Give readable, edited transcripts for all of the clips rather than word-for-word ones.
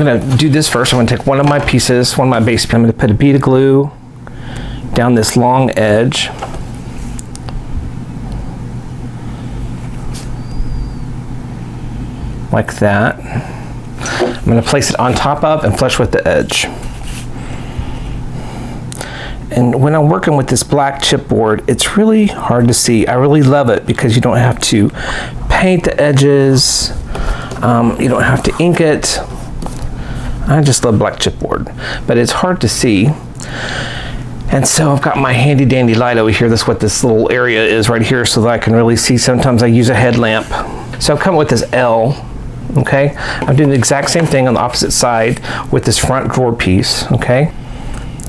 gonna do this first. I'm gonna take one of my pieces, one of my base pieces. I'm gonna put a bead of glue down this long edge. Like that. I'm gonna place it on top of and flush with the edge. And when I'm working with this black chipboard, it's really hard to see. I really love it because you don't have to paint the edges. You don't have to ink it. I just love black chipboard, but it's hard to see. And so I've got my handy dandy light over here. That's what this little area is right here so that I can really see. Sometimes I use a headlamp. So I've come with this L, okay? I'm doing the exact same thing on the opposite side with this front drawer piece, okay?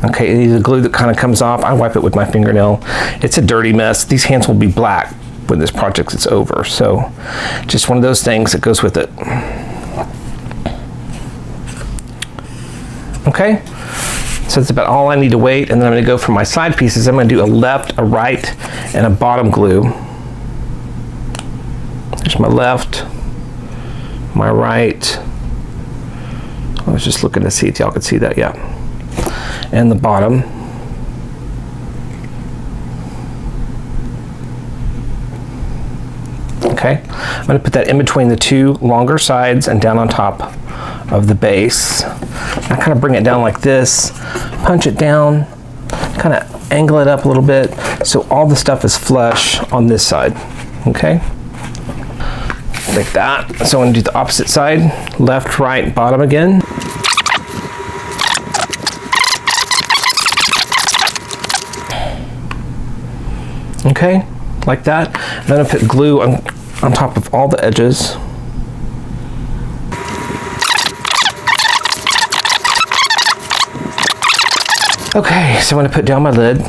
Okay, the glue that kind of comes off, I wipe it with my fingernail. It's a dirty mess. These hands will be black when this project is over. So just one of those things that goes with it. Okay, so that's about all I need to wait. And then I'm gonna go for my side pieces. I'm gonna do a left, a right, and a bottom glue. There's my left, my right. I was just looking to see if y'all could see that, yeah. And the bottom. Okay, I'm going to put that in between the two longer sides and down on top of the base. I kind of bring it down like this, punch it down, kind of angle it up a little bit so all the stuff is flush on this side. Okay, like that. So I'm going to do the opposite side, left, right, bottom again. Okay, like that. And then I put glue on top of all the edges. Okay, so I'm going to put down my lid.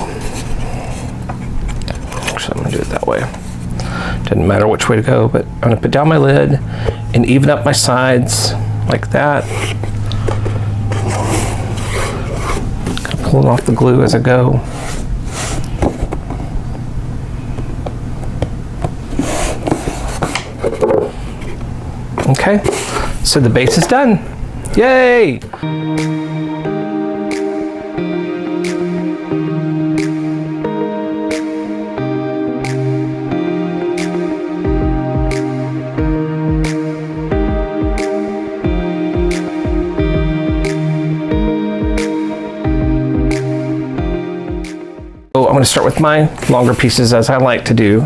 Actually, I'm going to do it that way. Doesn't matter which way to go, but I'm going to put down my lid and even up my sides like that. Kind of pulling off the glue as I go. Okay, so the base is done. Yay! So I'm going to start with my longer pieces as I like to do,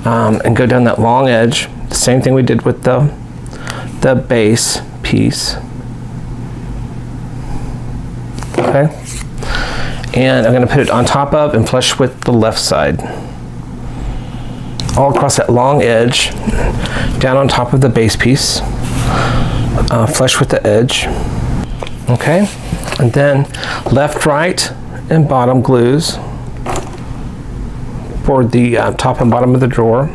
and go down that long edge. The same thing we did with the base piece. Okay, and I'm going to put it on top of and flush with the left side all across that long edge, down on top of the base piece, flush with the edge. Okay, and then left, right, and bottom glues for the top and bottom of the drawer.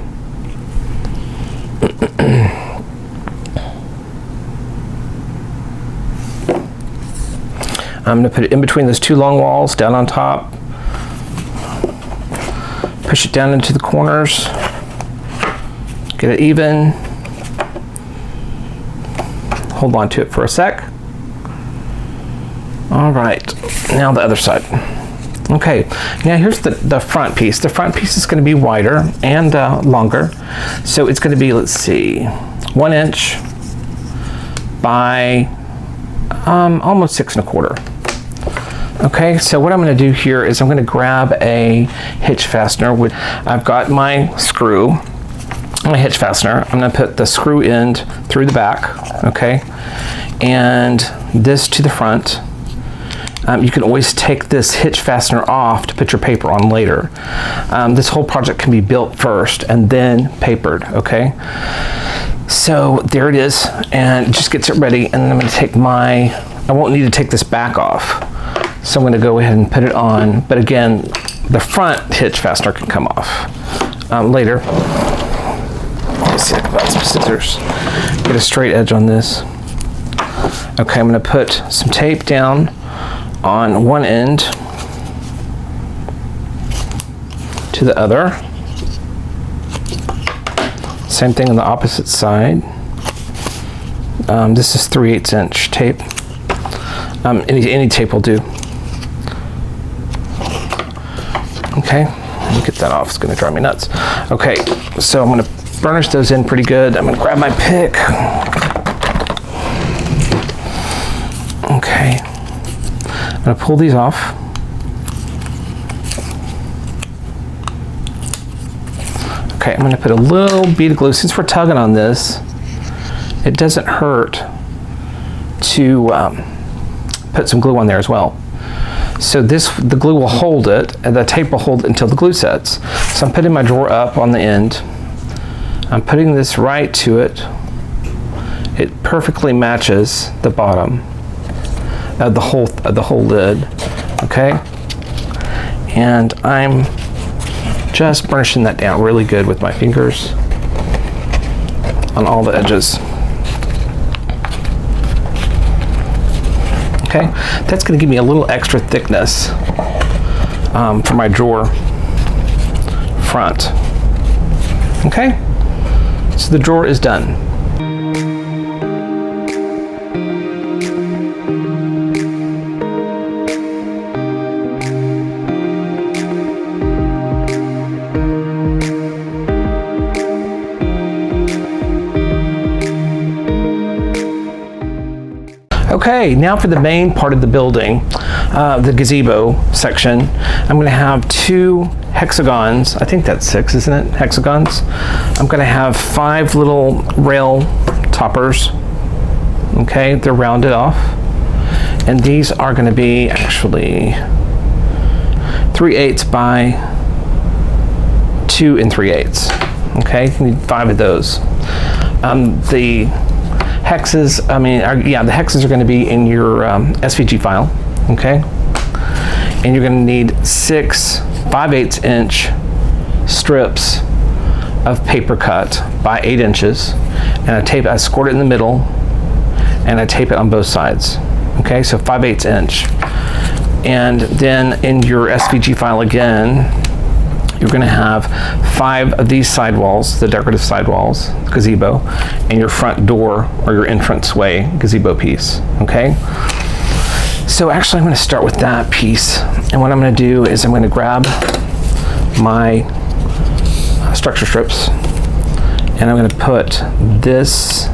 I'm going to put it in between those two long walls, down on top. Push it down into the corners. Get it even. Hold on to it for a sec. All right, now the other side. Okay, now here's the front piece. The front piece is going to be wider and longer. So it's going to be, let's see, 1 inch by almost 6 1/4. Okay, so what I'm going to do here is I'm going to grab a hitch fastener. I've got my screw, my hitch fastener. I'm going to put the screw end through the back, okay, and this to the front. You can always take this hitch fastener off to put your paper on later. This whole project can be built first and then papered, okay? So there it is, and it just gets it ready, and then I'm going to take I won't need to take this back off. So I'm going to go ahead and put it on, but again, the front hitch fastener can come off later. Let's see if I can find some scissors. Get a straight edge on this. Okay, I'm going to put some tape down on one end to the other. Same thing on the opposite side. This is 3/8 inch tape. Any tape will do. Okay, let me get that off. It's going to drive me nuts. Okay, so I'm going to burnish those in pretty good. I'm going to grab my pick. Okay, I'm going to pull these off. Okay, I'm going to put a little bead of glue. Since we're tugging on this, it doesn't hurt to put some glue on there as well. So the glue will hold it, and the tape will hold it until the glue sets. So I'm putting my drawer up on the end. I'm putting this right to it. It perfectly matches the bottom of the whole lid. Okay, and I'm just burnishing that down really good with my fingers on all the edges. Okay, that's going to give me a little extra thickness for my drawer front. Okay, so the drawer is done. Okay, now for the main part of the building, the gazebo section. I'm going to have 2 hexagons. I think that's 6, isn't it? Hexagons. I'm going to have 5 little rail toppers. Okay, they're rounded off. And these are going to be actually 3/8 by 2 3/8. Okay, you need 5 of those. The hexes, the hexes are going to be in your SVG file, okay? And you're going to need 6 5/8 inch strips of paper cut by 8 inches, and I scored it in the middle, and I tape it on both sides, okay? So 5/8 inch. And then in your SVG file again, you're going to have 5 of these sidewalls, the decorative sidewalls, gazebo, and your front door or your entranceway gazebo piece, okay? So actually I'm going to start with that piece, and what I'm going to do is I'm going to grab my structure strips, and I'm going to put this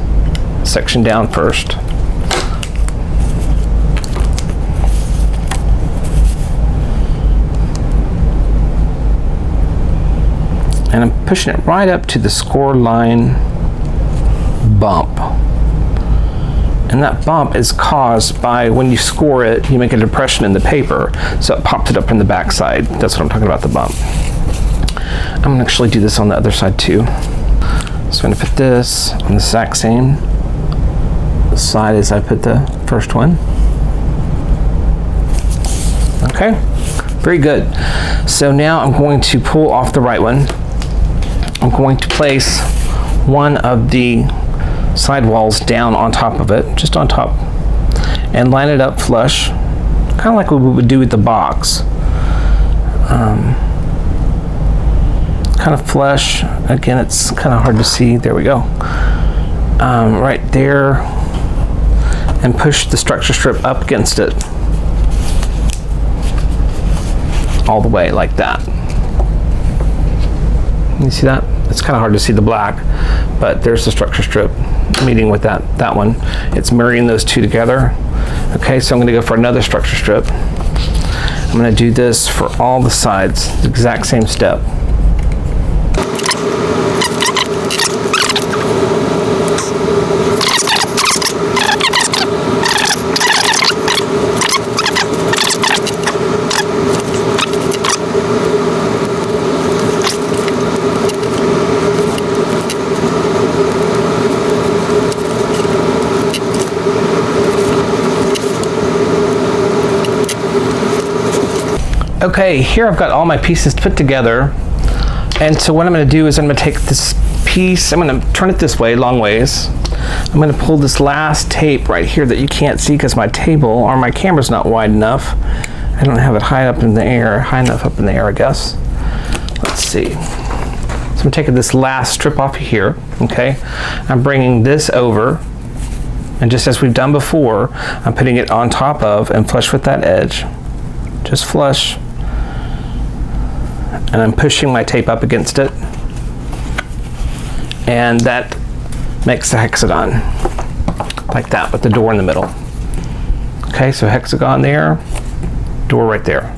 section down first. And I'm pushing it right up to the score line bump. And that bump is caused by when you score it, you make a depression in the paper, so it popped it up from the back side. That's what I'm talking about, the bump. I'm going to actually do this on the other side too. So I'm going to put this on the exact same side as I put the first one. Okay, very good. So now I'm going to pull off the right one. I'm going to place one of the sidewalls down on top of it, just on top, and line it up flush, kind of like what we would do with the box. Kind of flush. Again, it's kind of hard to see. There we go. Right there, and push the structure strip up against it all the way like that. You see that? It's kind of hard to see the black, but there's the structure strip meeting with that one. It's marrying those two together. Okay, so I'm going to go for another structure strip. I'm going to do this for all the sides, the exact same step. Okay, here I've got all my pieces put together, and so what I'm going to do is I'm going to take this piece, I'm going to turn it this way, long ways. I'm going to pull this last tape right here that you can't see because my table or my camera's not wide enough. I don't have it high enough up in the air, I guess. Let's see. So I'm taking this last strip off of here, okay? I'm bringing this over And just as we've done before, I'm putting it on top of and flush with that edge. Just flush. And I'm pushing my tape up against it. And that makes the hexagon. Like that, with the door in the middle. Okay, so hexagon there, door right there.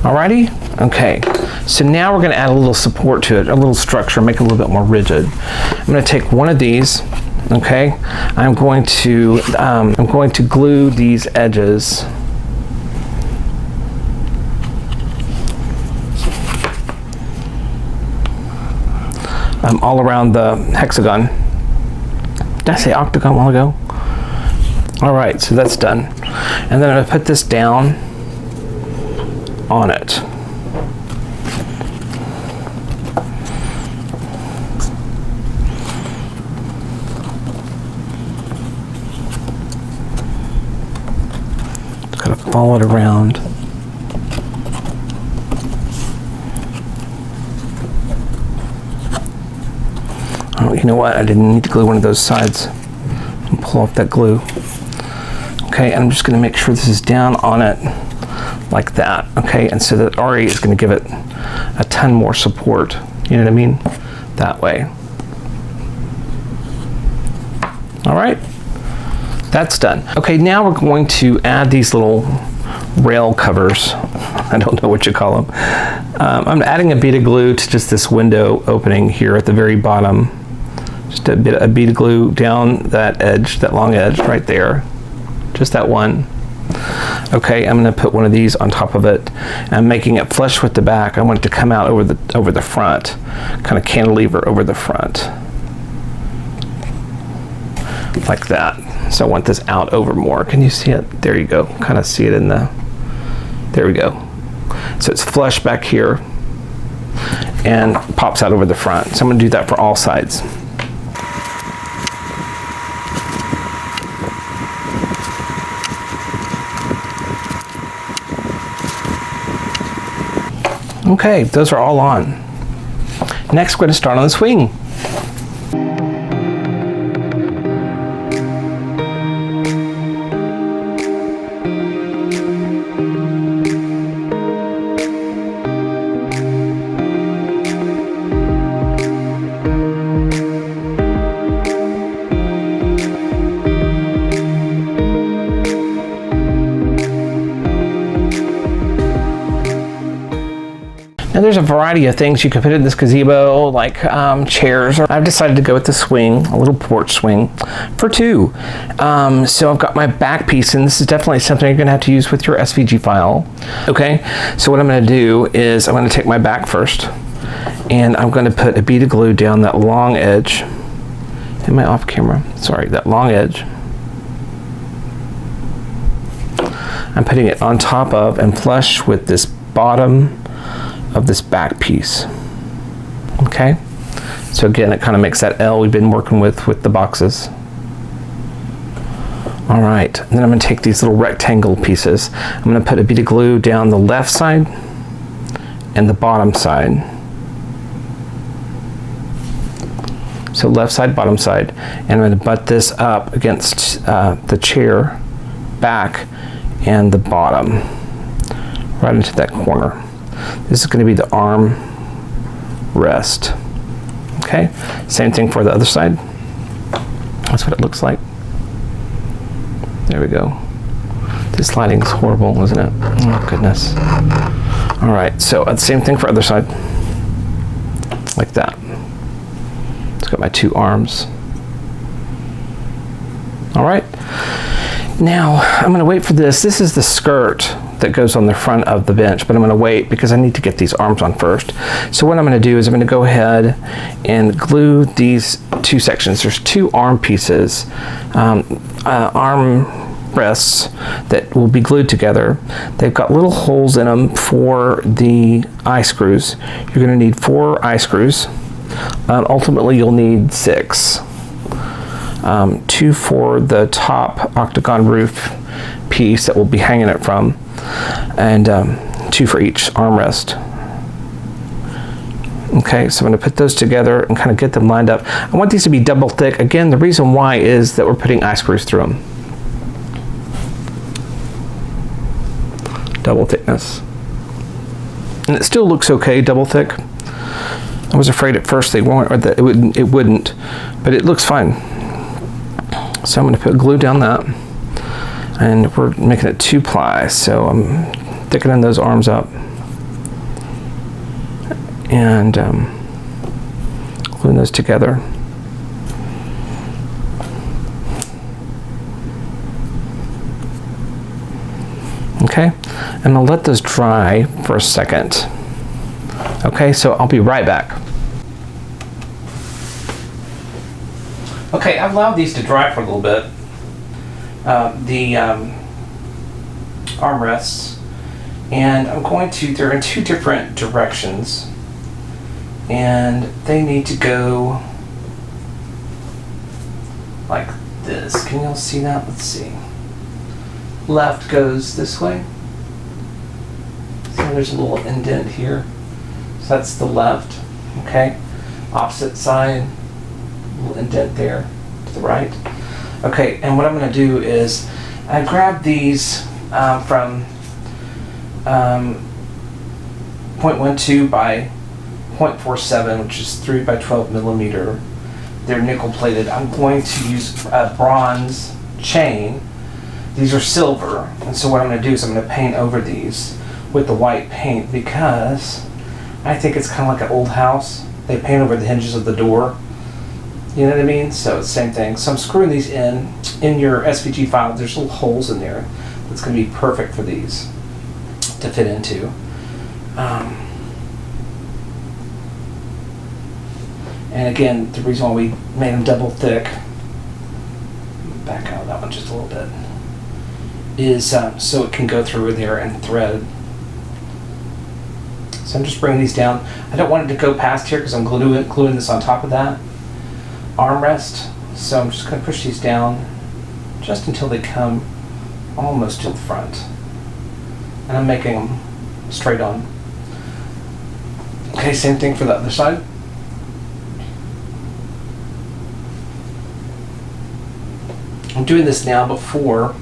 Alrighty? Okay, so now we're going to add a little support to it, a little structure, make it a little bit more rigid. I'm going to take one of these, okay? I'm going to glue these edges all around the hexagon. Did I say octagon a while ago? All right, so that's done. And then I'm gonna put this down on it. Just gotta follow it around. Oh, you know what? I didn't need to glue one of those sides. And pull off that glue. Okay, and I'm just going to make sure this is down on it like that. Okay, and so that RE is going to give it a ton more support. You know what I mean? That way. All right, that's done. Okay, now we're going to add these little rail covers. I don't know what you call them. I'm adding a bead of glue to just this window opening here at the very bottom. Just a bead of glue down that edge, that long edge right there. Just that one. Okay, I'm going to put one of these on top of it. I'm making it flush with the back. I want it to come out over the front, kind of cantilever over the front, like that. So I want this out over more. Can you see it? There you go. Kind of see it in the. There we go. So it's flush back here and pops out over the front. So I'm going to do that for all sides. Okay, those are all on. Next, we're going to start on the swing. Now there's a variety of things you can put in this gazebo, like chairs. I've decided to go with the swing, a little porch swing, for two. So I've got my back piece, and this is definitely something you're gonna have to use with your SVG file. Okay, so what I'm gonna do is I'm gonna take my back first, and I'm gonna put a bead of glue down that long edge. Am I off camera? Sorry, that long edge. I'm putting it on top of and flush with this bottom of this back piece. Okay, so again, it kind of makes that L we've been working with the boxes. All right, and then I'm going to take these little rectangle pieces. I'm going to put a bead of glue down the left side and the bottom side. So left side, bottom side, and I'm going to butt this up against the chair back and the bottom, right into that corner. This is going to be the arm rest. Okay, same thing for the other side. That's what it looks like. There we go. This lighting is horrible, isn't it? Oh goodness. All right, so same thing for other side. Like that. It's got my two arms. All right. Now I'm going to wait for this. This is the skirt that goes on the front of the bench, but I'm going to wait because I need to get these arms on first. So what I'm going to do is I'm going to go ahead and glue these two sections. There's two arm pieces, arm rests that will be glued together. They've got little holes in them for the eye screws. You're going to need 4 eye screws. Ultimately, you'll need 6. 2 for the top octagon roof piece that will be hanging it from, and 2 for each armrest. Okay, so I'm going to put those together and kind of get them lined up. I want these to be double thick. Again, the reason why is that we're putting eye screws through them. Double thickness. And it still looks okay, double thick. I was afraid at first they weren't, or that it wouldn't, but it looks fine. So I'm going to put glue down that, and we're making it 2-ply, so I'm thickening those arms up and gluing those together. Okay, I'm gonna let those dry for a second. Okay, so I'll be right back. Okay, I've allowed these to dry for a little bit. The armrests, and I'm going to, they're in 2 different directions, and they need to go like this. Can you all see that? Let's see. Left goes this way. So there's a little indent here. So that's the left, okay? Opposite side, little indent there to the right. Okay, and what I'm gonna do is I grab these from 0.12 by 0.47, which is 3 by 12 millimeter. They're nickel plated. I'm going to use a bronze chain. These are silver, and so what I'm going to do is I'm going to paint over these with the white paint, because I think it's kind of like an old house. They paint over the hinges of the door. You know what I mean? So it's the same thing. So I'm screwing these in. In your SVG file, there's little holes in there. That's going to be perfect for these to fit into. And again, the reason why we made them double thick, back out of that one just a little bit, is so it can go through there and thread. So I'm just bringing these down. I don't want it to go past here because I'm gluing this on top of that armrest. So I'm just going to push these down just until they come almost to the front. And I'm making them straight on. Okay, same thing for the other side. I'm doing this now before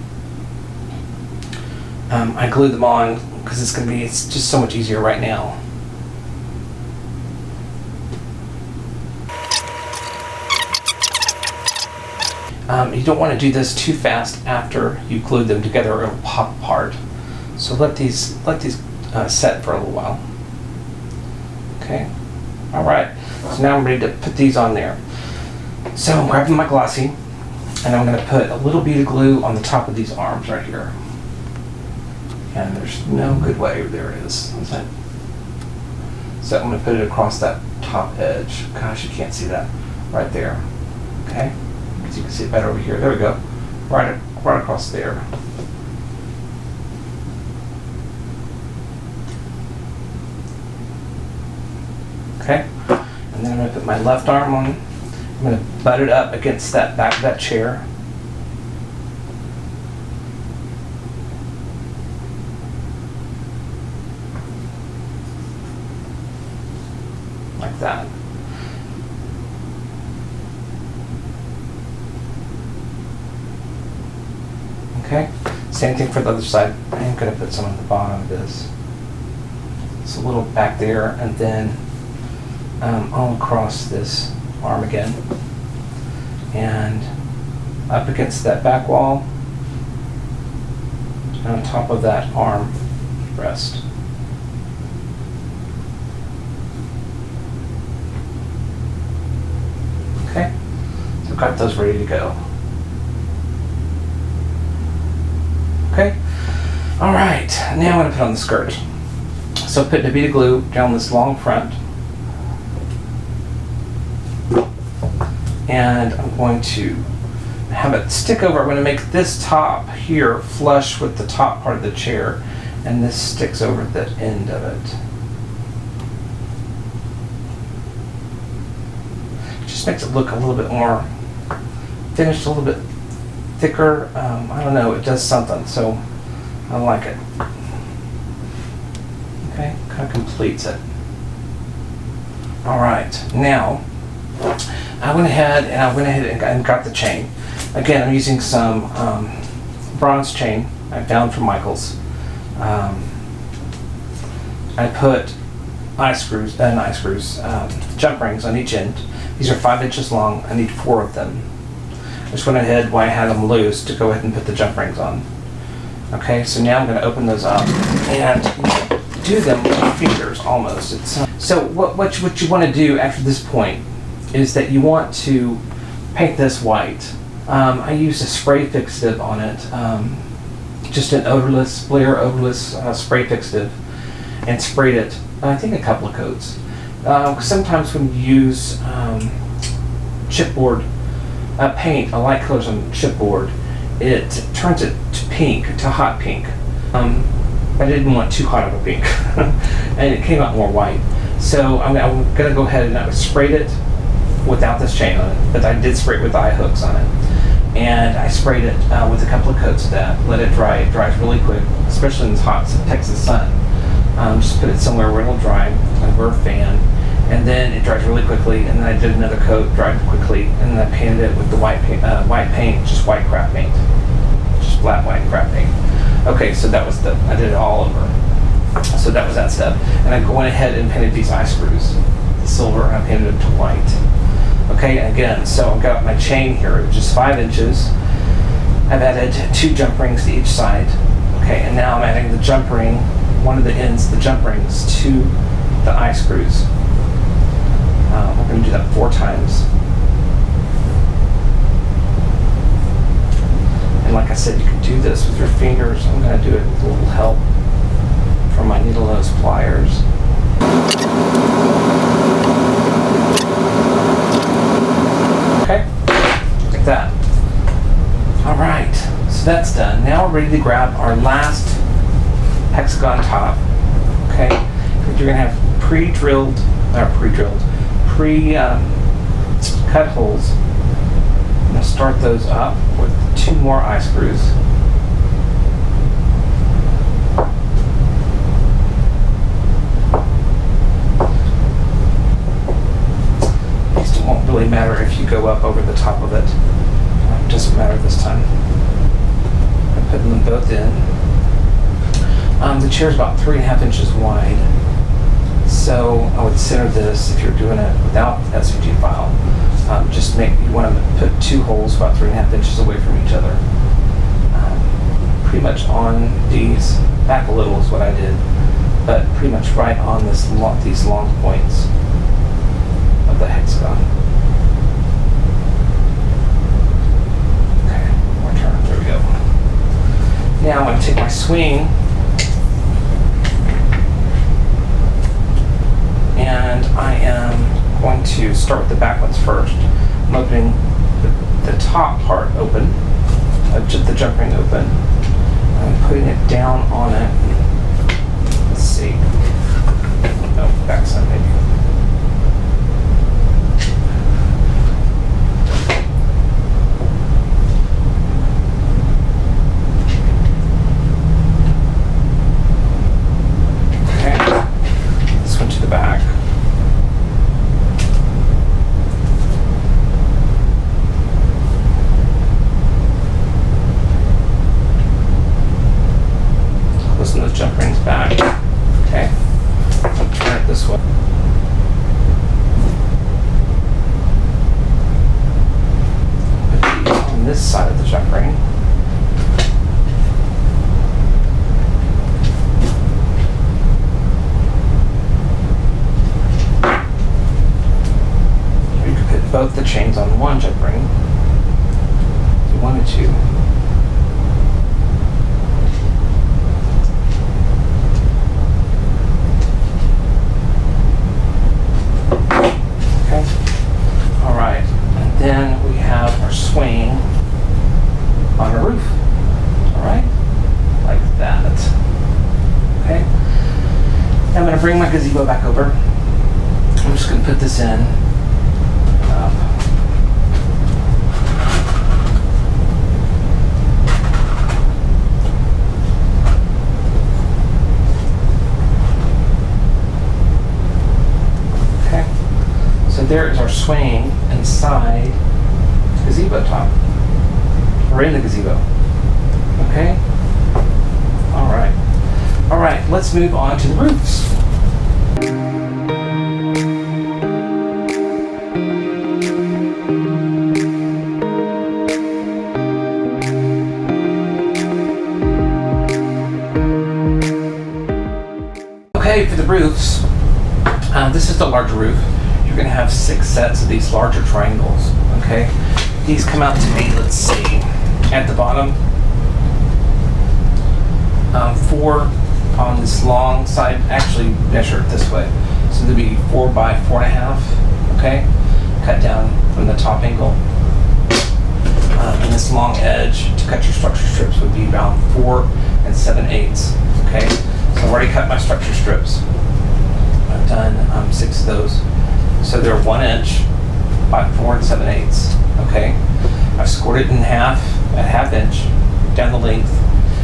I glue them on, because it's just so much easier right now. You don't want to do this too fast after you glue them together, or it'll pop apart. So let these set for a little while. Okay. All right. So now I'm ready to put these on there. So I'm grabbing my glossy, and I'm going to put a little bead of glue on the top of these arms right here. And there's no good way. There it is. So I'm going to put it across that top edge. Gosh, you can't see that right there. Okay, because you can see it better over here. There we go. Right across there. Okay, and then I'm going to put my left arm on. I'm going to butt it up against that back of that chair. Like that. Okay, same thing for the other side. I am going to put some on the bottom of this. It's a little back there, and then all across this arm again, and up against that back wall, and on top of that arm rest. Okay, so I've got those ready to go. Okay, all right, now I'm going to put on the skirt. So putting a bead of glue down this long front, and I'm going to have it stick over. I'm going to make this top here flush with the top part of the chair, and this sticks over the end of it. Just makes it look a little bit more finished, a little bit thicker. I don't know, it does something, so I like it. Okay, kind of completes it. All right, now I went ahead and got the chain. Again, I'm using some bronze chain I found from Michael's. I put jump rings on each end. These are 5 inches long. I need 4 of them. I just went ahead while I had them loose to go ahead and put the jump rings on. Okay, so now I'm going to open those up and do them with my fingers almost. So what you want to do after this point is that you want to paint this white. I used a spray fixative on it, just an Wilh odorless spray fixative, and sprayed it, I think, a couple of coats. Sometimes when you use chipboard paint, a light colors on chipboard, it turns it to pink, to hot pink. I didn't want too hot of a pink, and it came out more white. So I'm going to go ahead and I sprayed it without this chain on it, but I did spray it with eye hooks on it. And I sprayed it with a couple of coats of that, let it dry. It dries really quick, especially in this hot Texas sun. Just put it somewhere where it'll dry, over a fan, and then it dries really quickly. And then I did another coat, dried quickly, and then I painted it with the white paint, just white craft paint, just flat white craft paint. Okay, so that was I did it all over. So that was that step. And I went ahead and painted these eye screws, the silver, and I painted them to white. Okay, again, so I've got my chain here, just 5 inches. I've added 2 jump rings to each side. Okay, and now I'm adding the jump ring, one of the ends, the jump rings, to the eye screws. We're going to do that 4 times. And like I said, you can do this with your fingers. I'm going to do it with a little help from my needle nose pliers. Okay, like that. All right, so that's done. Now we're ready to grab our last hexagon top. Okay, you're gonna have pre-cut holes. I'm gonna start those up with 2 more eye screws. It won't really matter if you go up over the top of it. It doesn't matter this time. I'm putting them both in. The chair is about 3.5 inches wide, so I would center this if you're doing it without the SVG file. You want to put 2 holes about 3.5 inches away from each other. Pretty much on these, back a little is what I did, but pretty much right on these long points of the hexagon. Okay, one more turn. There we go. Now I'm going to take my swing and I am going to start with the back ones first. I'm opening the top part open, the jump ring open. I'm putting it down on it. Let's see. No, backside maybe. Jump rings back. Okay, I'll turn it this way. Put these on this side of the jump ring. Or you could put both the chains on one jump ring if you wanted to. Then we have our swing on a roof, all right, like that. Okay, I'm going to bring my gazebo back over. I'm just going to put this in. Okay, swing inside the gazebo top, or in the gazebo. Okay? All right, let's move on to the roofs. Okay, for the roofs, this is the larger roof. You're going to have 6 sets of these larger triangles. Okay, these come out to be, let's see, at the bottom, 4 on this long side. Actually, measure it this way, so there'll be 4 by 4.5. Okay, cut down from the top angle. And this long edge to cut your structure strips would be around 4 7/8. Okay. I've already cut my structure strips. I've done 6 of those. So they're 1 inch by 4 7/8. Okay. I've scored it in half at 1/2 inch down the length,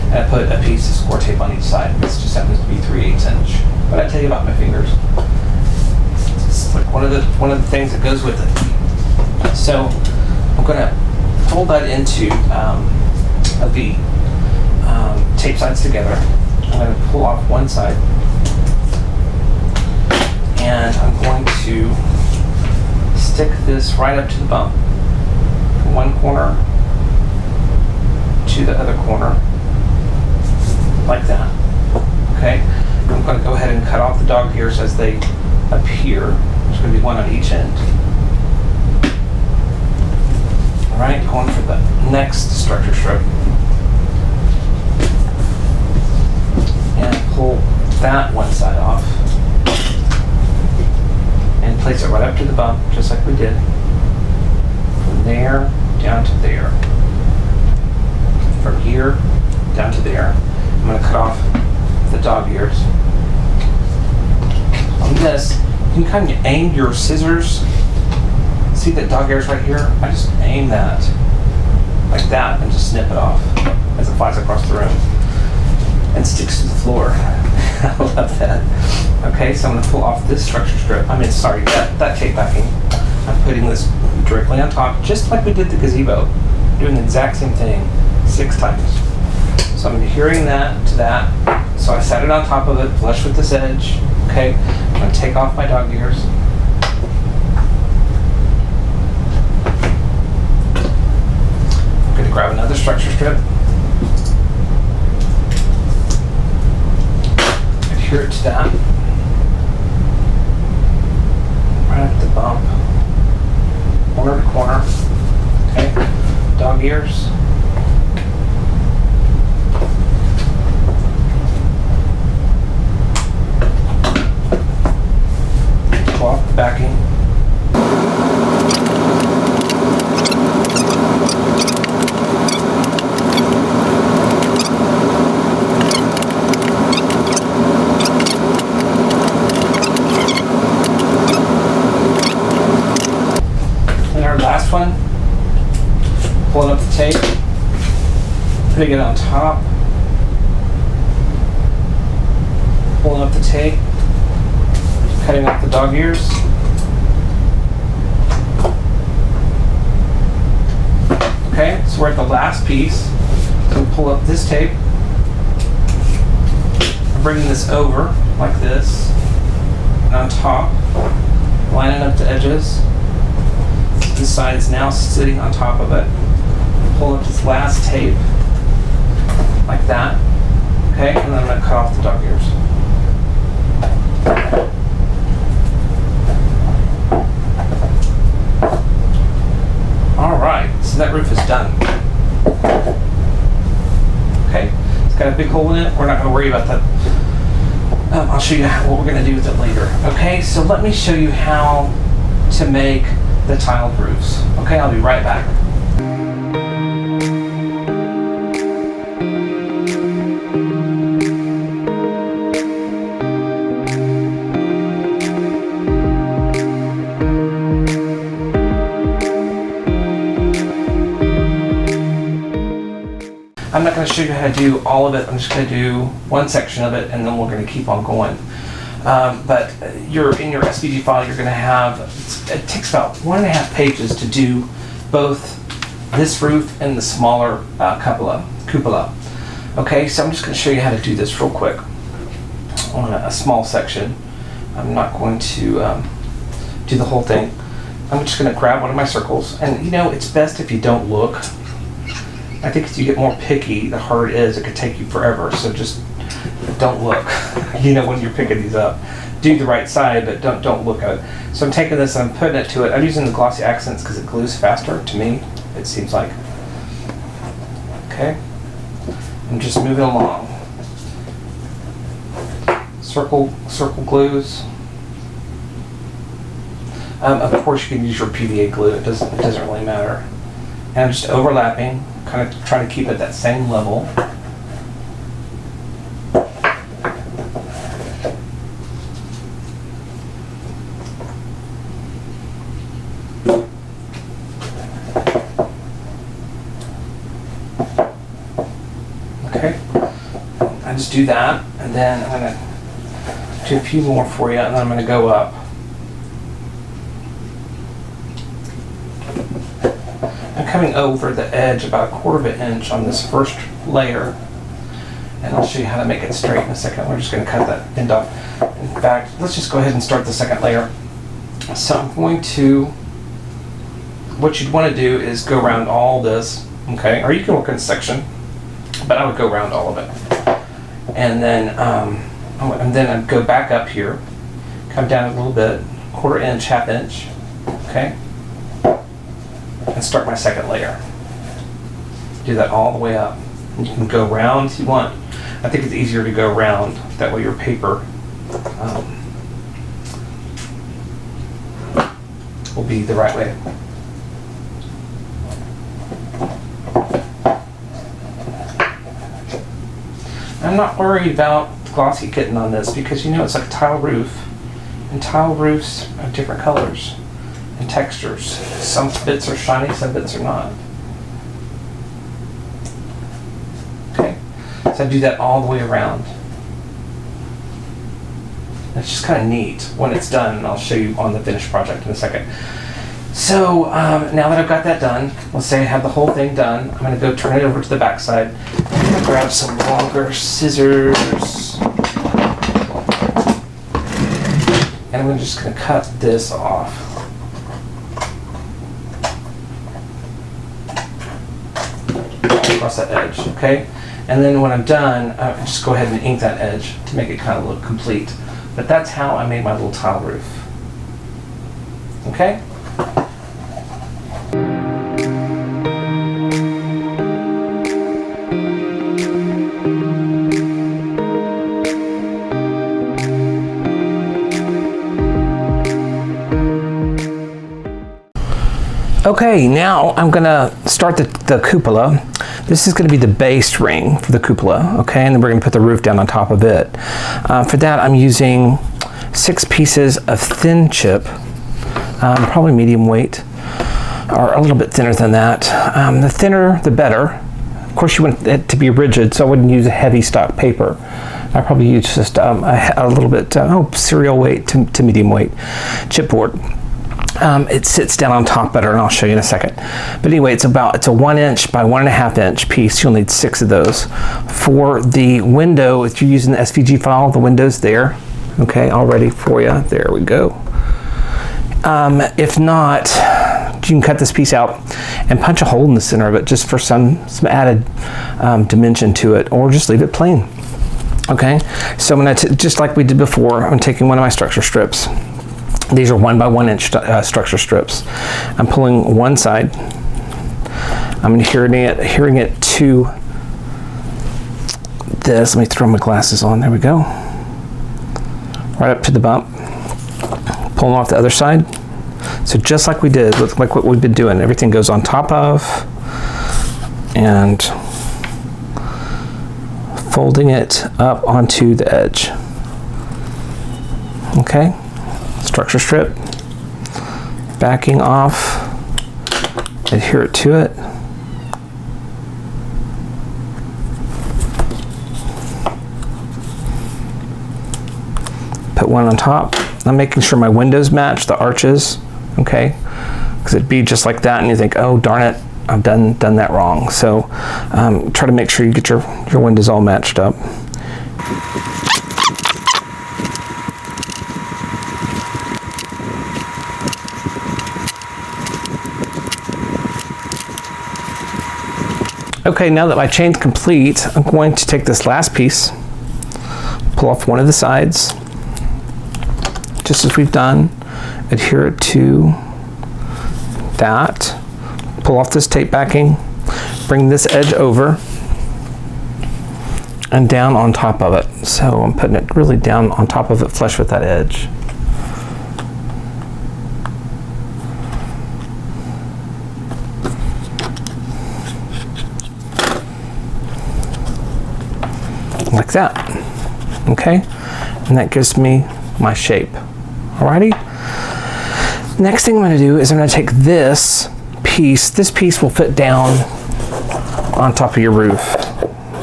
and I put a piece of score tape on each side. This just happens to be 3/8 inch. But I tell you about my fingers. It's like one of the things that goes with it. So I'm going to fold that into a V. Tape sides together. I'm going to pull off one side, and I'm going to stick this right up to the bump from one corner to the other corner, like that. Okay, I'm going to go ahead and cut off the dog ears as they appear. There's going to be 1 on each end. All right, going for the next structure strip. And pull that one side off and place it right up to the bump, just like we did. From there down to there. From here down to there. I'm going to cut off the dog ears. On this, you can kind of aim your scissors. See that dog ears right here? I just aim that like that and just snip it off as it flies across the room and sticks to the floor. I love that. Okay, so I'm going to pull off this structure strip. That tape backing. I'm putting this directly on top, just like we did the gazebo. Doing the exact same thing 6 times. So I'm adhering that to that. So I set it on top of it, flush with this edge. Okay, I'm going to take off my dog ears. I'm going to grab another structure strip. Adhere it to that. Right at the bump. Corner to corner. Okay, dog ears. Pull off the backing. And our last one, pulling up the tape, putting it on top, pulling up the tape, cutting up the dog ears. Okay, so we're at the last piece. So we pull up this tape. I'm bringing this over like this, and on top, lining up the edges. This side is now sitting on top of it. Pull up this last tape like that. Okay, and then I'm going to cut off the dog ears. Alright, so that roof is done. Okay, it's got a big hole in it. We're not going to worry about that. I'll show you what we're going to do with it later. Okay, so let me show you how to make the tiled roofs. Okay, I'll be right back. I'm not going to show you how to do all of it. I'm just going to do one section of it, and then we're going to keep on going. But in your SVG file, you're going to have, it takes about 1.5 pages to do both this roof and the smaller cupola. Okay, so I'm just going to show you how to do this real quick on a small section. I'm not going to do the whole thing. I'm just going to grab one of my circles, and you know, it's best if you don't look. I think as you get more picky, the harder it is. It could take you forever, so just don't look. You know, when you're picking these up, do the right side, but don't look at it. So I'm taking this and I'm putting it to it. I'm using the glossy accents because it glues faster to me, it seems like. Okay, I'm just moving along. Circle glues. Of course, you can use your PVA glue. It doesn't really matter. And I'm just overlapping, kind of trying to keep it at that same level. Okay, I just do that, and then I'm going to do a few more for you, and then I'm going to go up. I'm coming over the edge about 1/4 inch on this first layer, and I'll show you how to make it straight in a second. We're just going to cut that end off. In fact, let's just go ahead and start the second layer. So I'm going to, what you'd want to do is go around all this, okay, or you can work in a section, but I would go around all of it. And then I'd go back up here, come down a little bit, 1/4 inch, 1/2 inch, okay, and start my second layer. Do that all the way up. And you can go round if you want. I think it's easier to go round, that way your paper will be the right way. I'm not worried about glossy getting on this because you know it's like a tile roof, and tile roofs are different colors and textures. Some bits are shiny, some bits are not. Okay, so I do that all the way around. It's just kind of neat when it's done, and I'll show you on the finished project in a second. So now that I've got that done, let's say I have the whole thing done, I'm going to go turn it over to the back side. I'm going to grab some longer scissors, and I'm just going to cut this off. Across that edge, okay? And then when I'm done, I just go ahead and ink that edge to make it kind of look complete. But that's how I made my little tile roof. Okay? Okay, now I'm gonna start the cupola. This is gonna be the base ring for the cupola, okay? And then we're gonna put the roof down on top of it. For that, I'm using 6 pieces of thin chip, probably medium weight, or a little bit thinner than that. The thinner, the better. Of course, you want it to be rigid, so I wouldn't use a heavy stock paper. I probably use just a little bit, cereal weight to medium weight chipboard. It sits down on top better, and I'll show you in a second. But anyway, it's a 1 inch by 1.5 inch piece. You'll need 6 of those. For the window, if you're using the SVG file, the window's there. Okay, all ready for you. There we go. If not, you can cut this piece out and punch a hole in the center of it just for some added dimension to it, or just leave it plain. Okay, so I'm going to, just like we did before, I'm taking one of my structure strips. These are 1 by 1 inch structure strips. I'm pulling one side. I'm adhering it to this. Let me throw my glasses on. There we go. Right up to the bump. Pulling off the other side. So just like we did, like what we've been doing, everything goes on top of, and folding it up onto the edge. Okay. Structure strip, backing off, adhere it to it, Put one on top. I'm making sure my windows match the arches, okay? Because it'd be just like that and you think, oh, darn it, I've done that wrong. So try to make sure you get your windows all matched up. Okay, now that my chain's complete, I'm going to take this last piece, pull off one of the sides, just as we've done, adhere it to that, pull off this tape backing, bring this edge over, and down on top of it. So I'm putting it really down on top of it, flush with that edge. Like that, okay? And that gives me my shape. Alrighty? Next thing I'm going to do is I'm going to take this piece will fit down on top of your roof,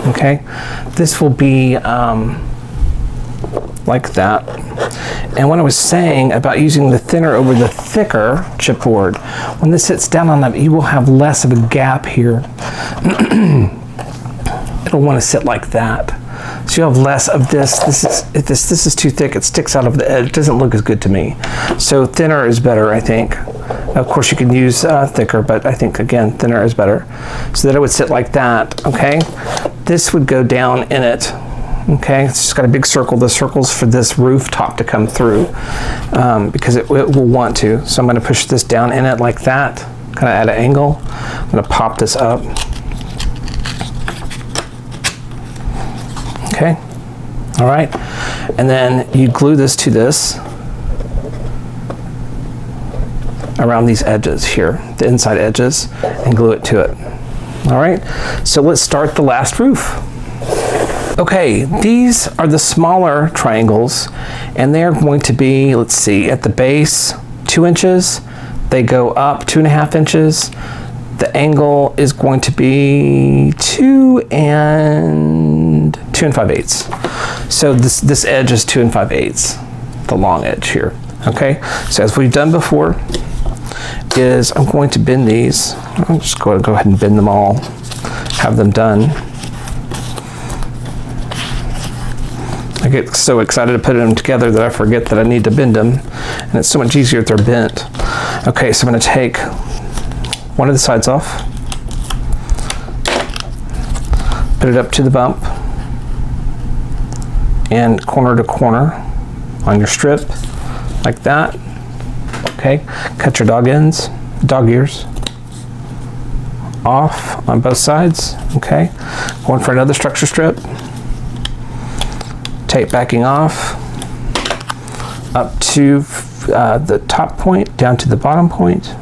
okay? This will be like that. And what I was saying about using the thinner over the thicker chipboard, when this sits down on that, you will have less of a gap here. It'll want to sit like that. So you'll have less of this. If this is too thick, it sticks out of the edge. It doesn't look as good to me. So thinner is better, I think. Of course, you can use thicker, but I think, again, thinner is better. So that it would sit like that, okay? This would go down in it, okay? It's just got a big circle. The circle's for this rooftop to come through because it will want to. So I'm going to push this down in it like that, kind of at an angle. I'm going to pop this up. Okay, all right, and then you glue this to this around these edges here, the inside edges, and glue it to it. All right, so let's start the last roof. Okay, these are the smaller triangles, and they're going to be, let's see, at the base, 2 inches. They go up 2.5 inches. The angle is going to be 2 5/8. So this edge is 2 5/8, the long edge here. Okay, so as we've done before, is I'm going to bend these. I'm just going to go ahead and bend them all, have them done. I get so excited to put them together that I forget that I need to bend them, and it's so much easier if they're bent. Okay, so I'm going to take one of the sides off, put it up to the bump, and corner to corner on your strip, like that. Okay, cut your dog ears off on both sides. Okay, going for another structure strip, tape backing off, up to the top point, down to the bottom point,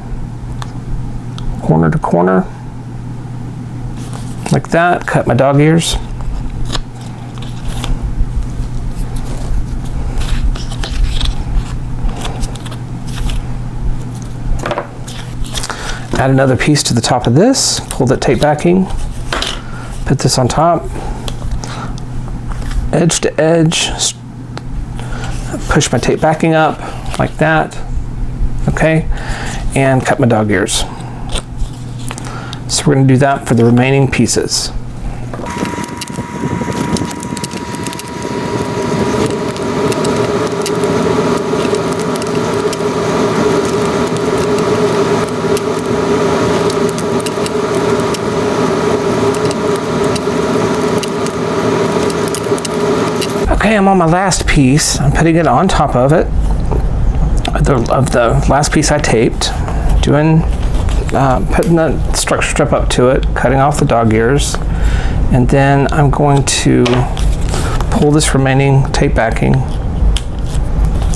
corner to corner, like that. Cut my dog ears. Add another piece to the top of this, pull that tape backing, put this on top, edge to edge, push my tape backing up like that, okay, and cut my dog ears. So we're going to do that for the remaining pieces. Okay, I'm on my last piece. I'm putting it on top of it, of the last piece I taped, putting the structure strip up to it, cutting off the dog ears, and then I'm going to pull this remaining tape backing.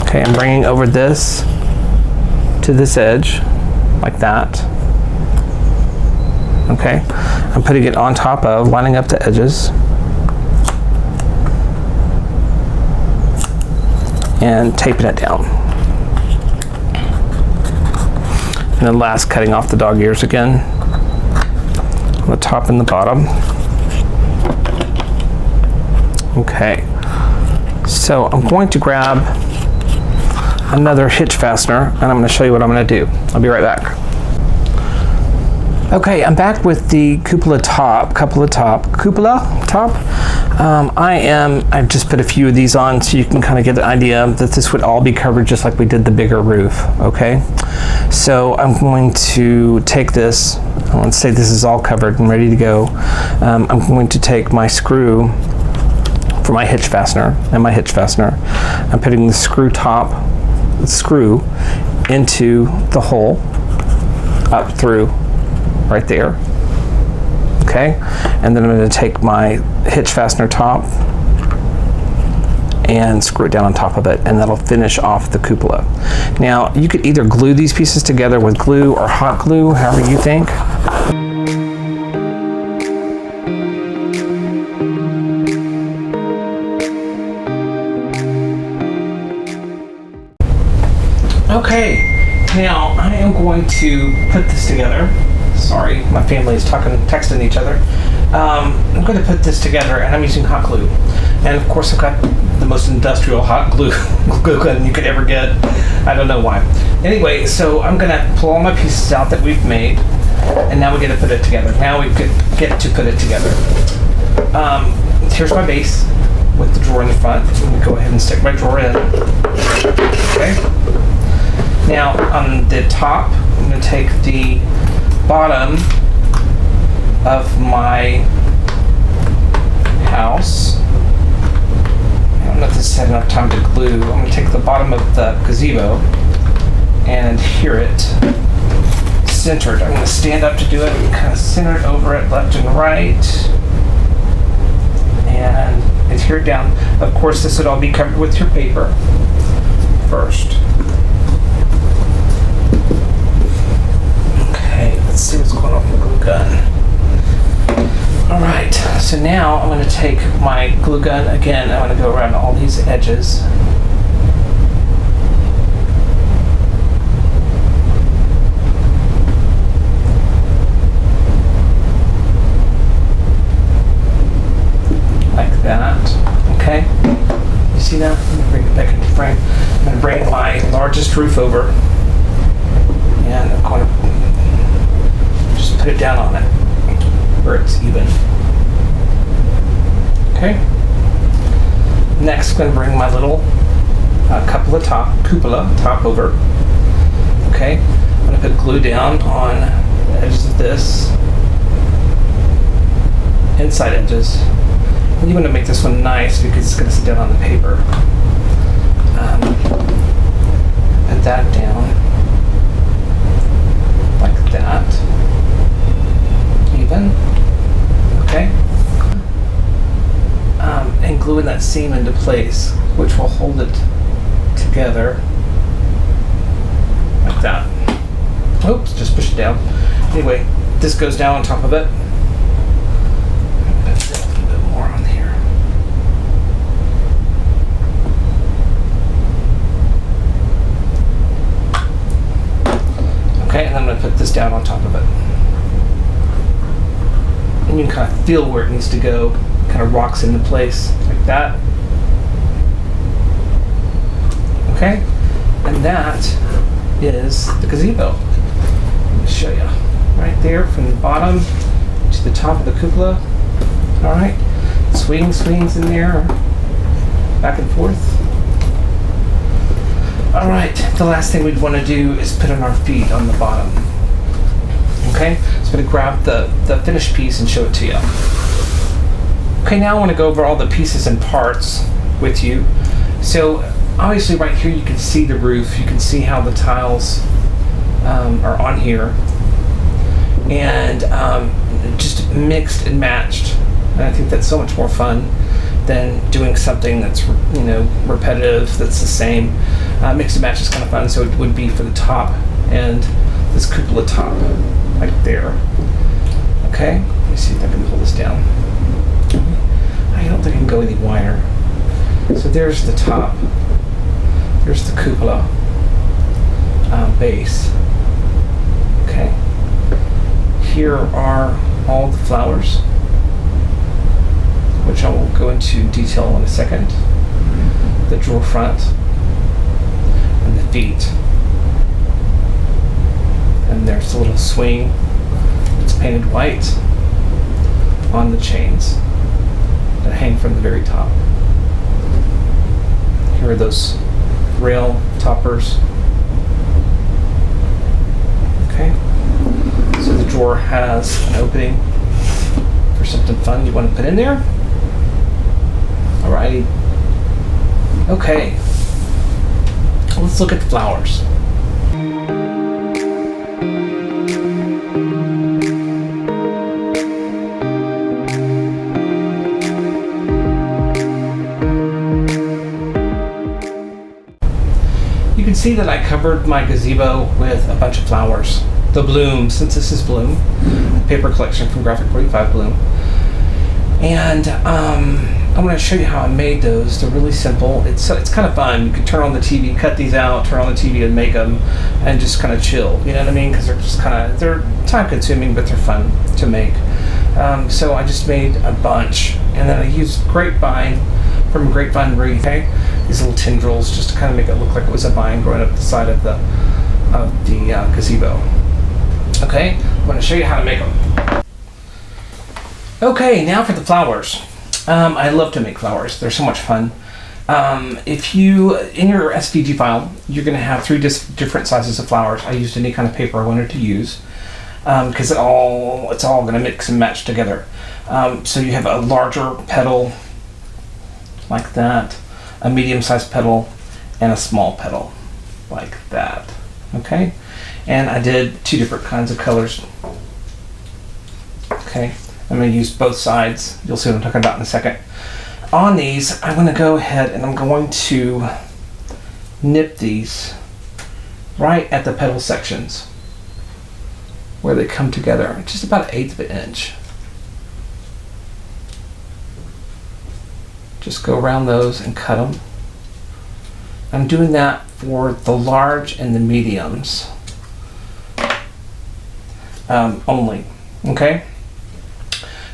Okay, I'm bringing over this to this edge, like that. Okay, I'm putting it on top of, lining up the edges, and taping it down. And then last, cutting off the dog ears again on the top and the bottom. Okay, So I'm going to grab another hitch fastener, and I'm going to show you what I'm going to do. I'll be right back. Okay, I'm back with the cupola top. I've just put a few of these on so you can kind of get the idea that this would all be covered just like we did the bigger roof, okay? So I'm going to take this, let's say this is all covered and ready to go. I'm going to take my screw for my hitch fastener and my hitch fastener. I'm putting the screw into the hole up through right there. Okay, and then I'm going to take my hitch fastener top and screw it down on top of it, and that'll finish off the cupola. Now, you could either glue these pieces together with glue or hot glue, however you think. Okay, now I am going to put this together. Sorry, my family is texting each other. I'm going to put this together, and I'm using hot glue. And of course, I've got the most industrial hot glue gun you could ever get. I don't know why. Anyway, so I'm going to pull all my pieces out that we've made, and now we get to put it together. Now we get to put it together. Here's my base with the drawer in the front. Let me go ahead and stick my drawer in. Okay. Now on the top, I'm going to take the bottom of my house. I don't know if this had enough time to glue. I'm going to take the bottom of the gazebo and adhere it centered. I'm going to stand up to do it and kind of center it over it left and right and adhere it down. Of course, this would all be covered with your paper first. Let's see what's going on with the glue gun. All right, so now I'm going to take my glue gun again. I'm going to go around all these edges. Like that. Okay. You see that? Let me bring it back into frame. I'm going to bring my largest roof over, and I'm going to put it down on it where it's even. Okay. Next, I'm going to bring my little cupola top over. Okay. I'm going to put glue down on the edges of this, inside edges. And you want to make this one nice because it's going to sit down on the paper. Put that down like that. Okay, and gluing that seam into place, which will hold it together like that. Oops, just push it down. Anyway, this goes down on top of it. Put a little bit more on here. Okay, and I'm going to put this down on top of it. And you can kind of feel where it needs to go. Kind of rocks into place like that. Okay, and that is the gazebo. Let me show you. Right there from the bottom to the top of the cupola. All right, swings in there, back and forth. All right, the last thing we'd want to do is put on our feet on the bottom. Okay, so I'm going to grab the finished piece and show it to you. Okay, now I want to go over all the pieces and parts with you. So obviously right here you can see the roof, you can see how the tiles are on here, and just mixed and matched. And I think that's so much more fun than doing something that's, you know, repetitive, that's the same. Mix and match is kind of fun, so it would be for the top and this cupola top, right there. Okay, let me see if I can pull this down. I don't think I can go any wider. So there's the top, there's the cupola base. Okay, here are all the flowers, which I will go into detail in a second. the drawer front and the feet. And there's a little swing that's painted white on the chains that hang from the very top. Here are those rail toppers. Okay, so the drawer has an opening for something fun you want to put in there. Alrighty. Okay, let's look at the flowers. You can see that I covered my gazebo with a bunch of flowers. The bloom, since this is Bloom, a paper collection from Graphic 45 Bloom. And I'm going to show you how I made those. They're really simple. It's kind of fun. You can turn on the TV, cut these out, turn on the TV and make them, and just kind of chill. You know what I mean? Because they're just they're time consuming, but they're fun to make. So I just made a bunch, and then I used grapevine from Grapevine Wreath. Okay? These little tendrils just to kind of make it look like it was a vine growing up the side of the gazebo. Okay, I'm going to show you how to make them. Okay, now for the flowers. I love to make flowers. They're so much fun. If you, in your SVG file, you're going to have 3 different sizes of flowers. I used any kind of paper I wanted to use because it's all going to mix and match together. So you have a larger petal like that, a medium-sized petal, and a small petal like that. Okay, and I did 2 different kinds of colors. Okay, I'm going to use both sides. You'll see what I'm talking about in a second. On these, I'm going to go ahead and I'm going to nip these right at the petal sections where they come together, just about 1/8 of an inch. Just go around those and cut them. I'm doing that for the large and the mediums only. Okay,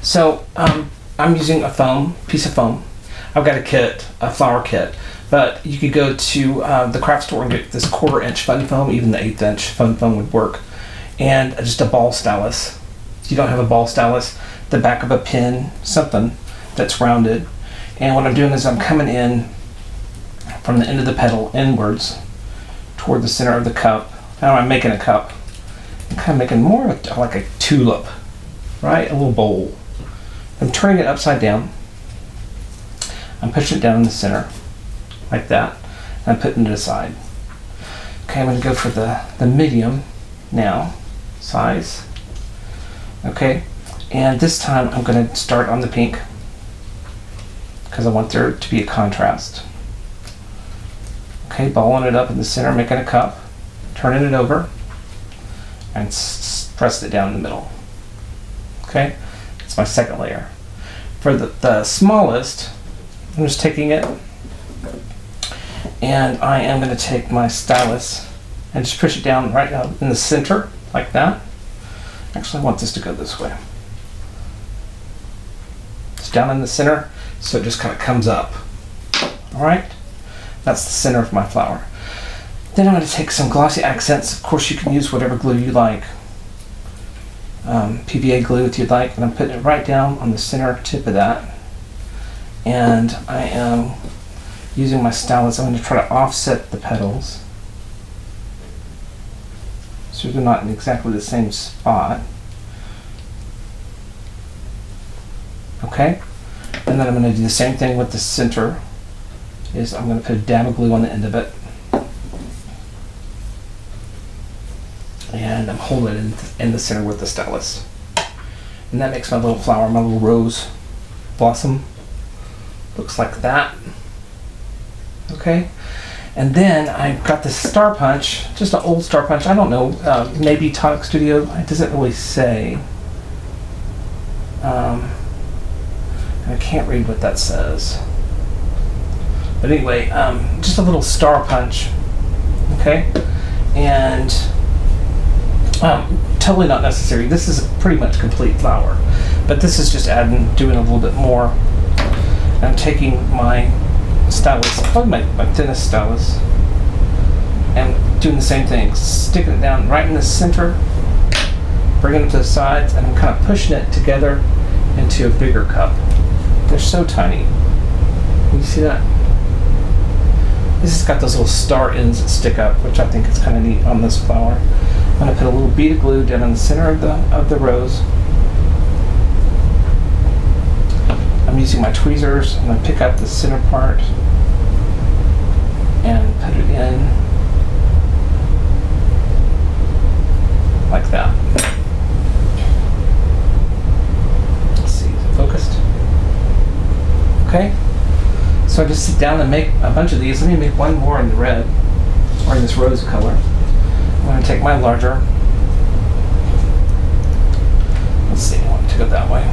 so I'm using a piece of foam. I've got a flower kit, but you could go to the craft store and get this 1/4 inch fun foam. Even the 1/8 inch fun foam would work, and just a ball stylus. If you don't have a ball stylus, the back of a pen, something that's rounded. And what I'm doing is I'm coming in from the end of the petal inwards toward the center of the cup. Now I'm making a cup. I'm kind of making more of like a tulip, right? A little bowl. I'm turning it upside down. I'm pushing it down in the center, like that. And I'm putting it aside. Okay, I'm going to go for the medium now, size. Okay, and this time I'm going to start on the pink because I want there to be a contrast. Okay, balling it up in the center, making a cup, turning it over, and press it down in the middle. Okay, it's my second layer. For the smallest, I'm just taking it, and I am going to take my stylus and just push it down right now in the center, like that. Actually, I want this to go this way. It's down in the center, so it just kind of comes up. All right. That's the center of my flower. Then I'm going to take some glossy accents. Of course, you can use whatever glue you like. PVA glue if you'd like. And I'm putting it right down on the center tip of that. And I am using my stylus. I'm going to try to offset the petals so they're not in exactly the same spot. Okay? And then I'm going to do the same thing with the center. I'm going to put a dab of glue on the end of it, and I'm holding it in the center with the stylus, and that makes my little flower, my little rose blossom, looks like that. Okay, and then I've got this star punch, just an old star punch. I don't know, maybe Tonic Studio. It doesn't really say. I can't read what that says. But anyway, just a little star punch, okay? And totally not necessary. This is a pretty much complete flower, but this is just doing a little bit more. I'm taking my stylus, probably my thinnest stylus, and doing the same thing, sticking it down right in the center, bringing it to the sides, and I'm kind of pushing it together into a bigger cup. They're so tiny. Can you see that? This has got those little star ends that stick up, which I think is kind of neat on this flower. I'm going to put a little bead of glue down in the center of the rose. I'm using my tweezers. I'm going to pick up the center part and put it in like that. Let's see, is it focused? Okay. So I just sit down and make a bunch of these. Let me make one more in the red, or in this rose color. I'm going to take my larger. Let's see, I want to go that way.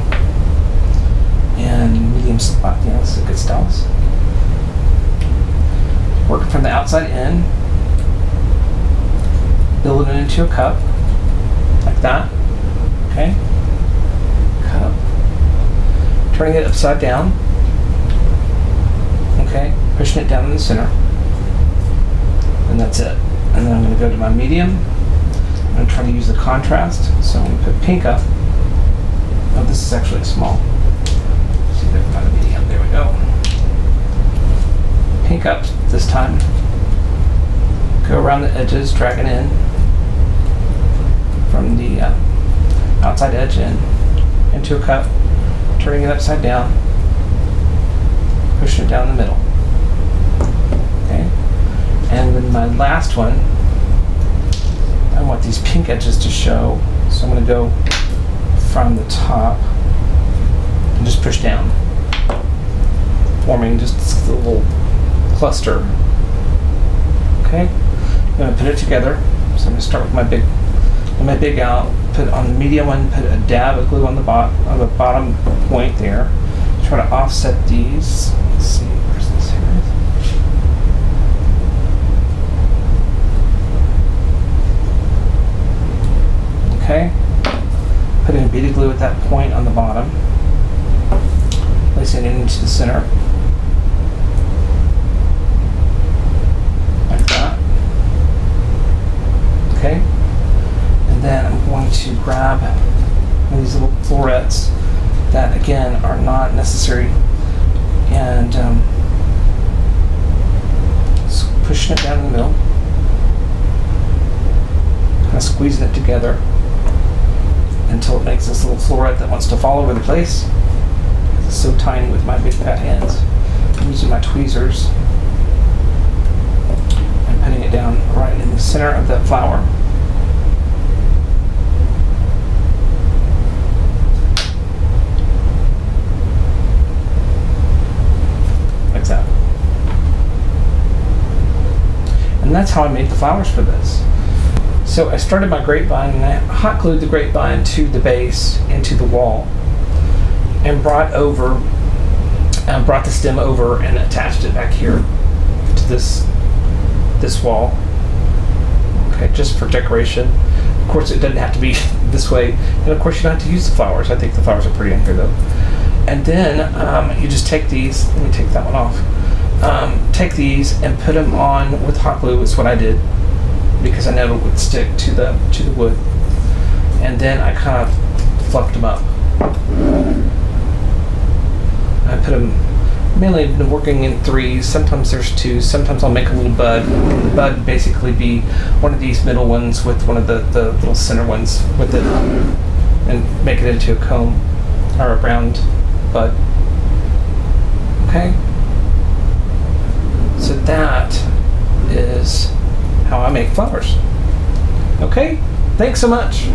And medium spot, yeah, this is a good stylus. Working from the outside in. Building it into a cup, like that. Okay. Cup. Turning it upside down. Okay, pushing it down in the center, and that's it. And then I'm going to go to my medium. I'm going to try to use the contrast, so I'm going to put pink up. Oh, this is actually small. Let's see if I can find a medium. There we go. Pink up this time. Go around the edges, dragging in from the outside edge into a cup, turning it upside down, pushing it down the middle. Okay, and then my last one, I want these pink edges to show, so I'm going to go from the top and just push down, forming just a little cluster. Okay, I'm going to put it together. So I'm going to start with my big out, put on the medium one, put a dab of glue on the bottom point there. Try to offset these. Let's see, where's this here? Okay. Putting a bead of glue at that point on the bottom. Placing it into the center. Like that. Okay. And then I'm going to grab one of these little florets that again are not necessary, and pushing it down in the middle, kind of squeezing it together until it makes this little floret that wants to fall over the place. It's so tiny with my big fat hands. I'm using my tweezers and putting it down right in the center of that flower. And that's how I made the flowers for this. So I started my grapevine and I hot glued the grapevine to the base and to the wall, and brought the stem over and attached it back here to this wall. Okay, just for decoration. Of course, it doesn't have to be this way, and of course you don't have to use the flowers. I think the flowers are pretty in here though. And then you just take these. Let me take that one off. Take these and put them on with hot glue. Is what I did, because I know it would stick to the wood. And then I kind of fluffed them up. I put them, mainly I've been working in 3s. Sometimes there's 2s. Sometimes I'll make a little bud. The bud would basically be one of these middle ones with one of the little center ones with it, and make it into a comb or a round bud. Okay. So that is how I make flowers. Okay, thanks so much.